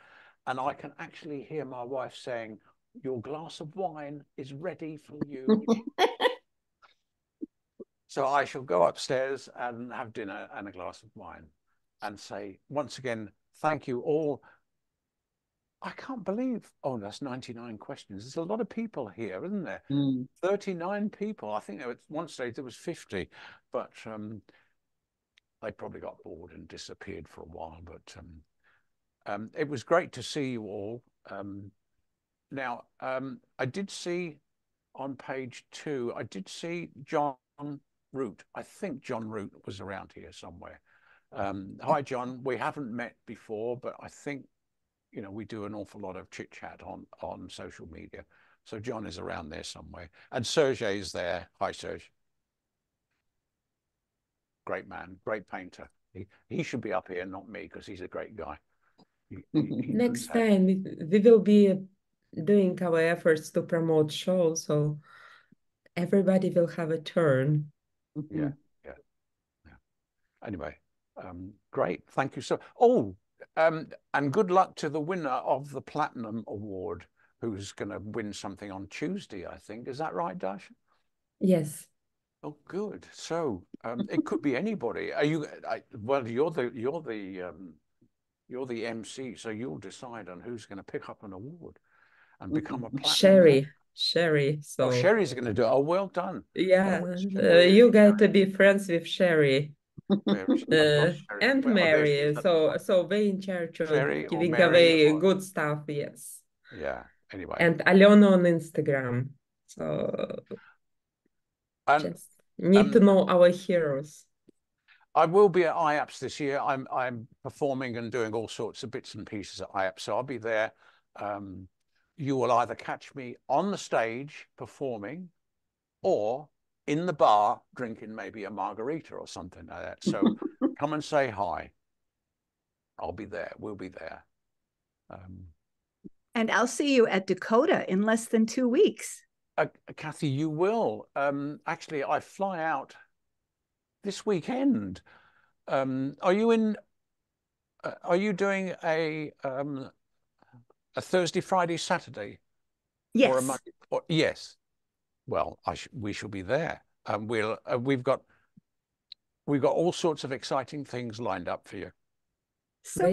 and I can actually hear my wife saying, "Your glass of wine is ready for you." So I shall go upstairs and have dinner and a glass of wine and say, once again, thank you all. I can't believe, oh, that's 99 questions. There's a lot of people here, isn't there? 39 people. I think at one stage there was 50, but they probably got bored and disappeared for a while. But it was great to see you all. Now, I did see on page 2, I did see John Root. I think John Root was around here somewhere. Hi, John. We haven't met before, but I think you know, we do an awful lot of chit chat on social media. So John is around there somewhere, and Serge is there. Hi, Serge. Great man, great painter. He should be up here, not me, because he's a great guy. Next time we will be doing our efforts to promote shows, so everybody will have a turn. Yeah. Anyway, great. Thank you so. Oh, and good luck to the winner of the Platinum Award, who's going to win something on Tuesday, I think. Is that right, Dash? Yes. Oh, good. So it could be anybody. Are you? Well, you're the MC, so you'll decide on who's going to pick up an award and become a platinum. Sherry. So. Oh, Sherry's going to do it. Oh, well done. Yeah, you got to be friends with Sherry. And Mary. So they in charge of giving away good stuff. Yes. Yeah. Anyway. And Alena on Instagram. So just need to know our heroes. I will be at IAPS this year. I'm performing and doing all sorts of bits and pieces at IAPS, so I'll be there. You will either catch me on the stage performing, or in the bar drinking maybe a margarita or something like that. So come and say hi. I'll be there. We'll be there. And I'll see you at Dakota in less than 2 weeks. Kathy, you will. Actually, I fly out this weekend. Are you in? Are you doing a Thursday, Friday, Saturday? Yes. Or a Monday? Yes. Well, we shall be there. We've got all sorts of exciting things lined up for you. So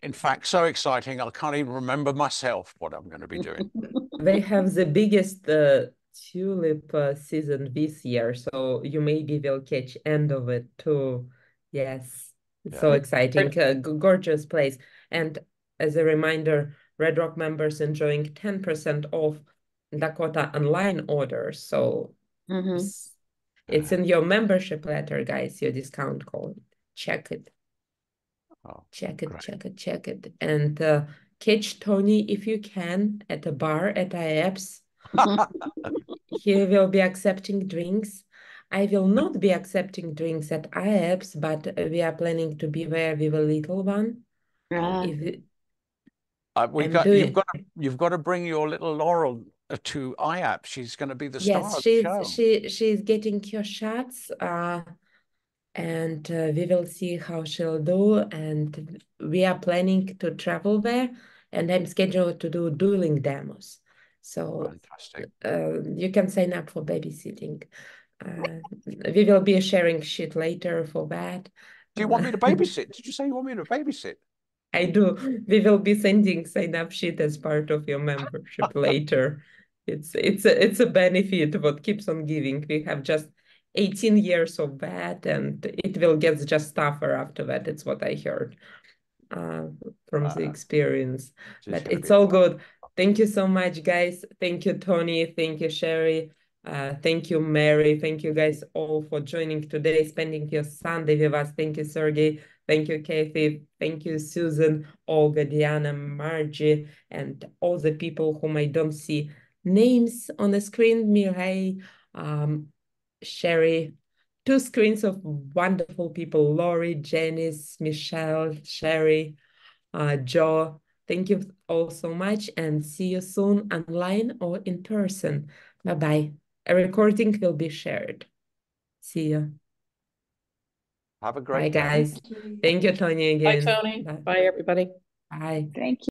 in fact, so exciting, I can't even remember myself what I'm going to be doing. They have the biggest tulip season this year, so you maybe will catch end of it too. Yes, it's so exciting. Gorgeous place. And as a reminder, Red Rock members enjoying 10% off Dakota online orders. So it's in your membership letter, guys, your discount code. Check it. Oh, check it. And catch Tony if you can at a bar at IAPS. He will be accepting drinks. I will not be accepting drinks at IAPS, but we are planning to be there with a little one. You've got to bring your little Laurel to IAPS. She's going to be the star of the show. She's getting her shots. And we will see how she'll do. And we are planning to travel there, and I'm scheduled to do dueling demos. So you can sign up for babysitting. We will be sharing shit later for that. Do you want me to babysit? Did you say you want me to babysit? I do. We will be sending sign-up sheet as part of your membership later. It's a benefit what keeps on giving. We have just 18 years of that, and it will get just tougher after that. It's what I heard from the experience. But it's all good. Thank you so much, guys. Thank you, Tony. Thank you, Sherry. Thank you, Mary. Thank you guys all for joining today, spending your Sunday with us. Thank you, Sergey. Thank you, Kathy. Thank you, Susan, Olga, Diana, Margie, and all the people whom I don't see names on the screen. Mirai, Sherry, 2 screens of wonderful people, Lori, Janice, Michelle, Sherry, Joe. Thank you all so much, and see you soon online or in person. Bye-bye. A recording will be shared. See you. Have a great day. Bye, guys. Thank you, Tony, again. Bye, Tony. Bye, everybody. Bye. Thank you.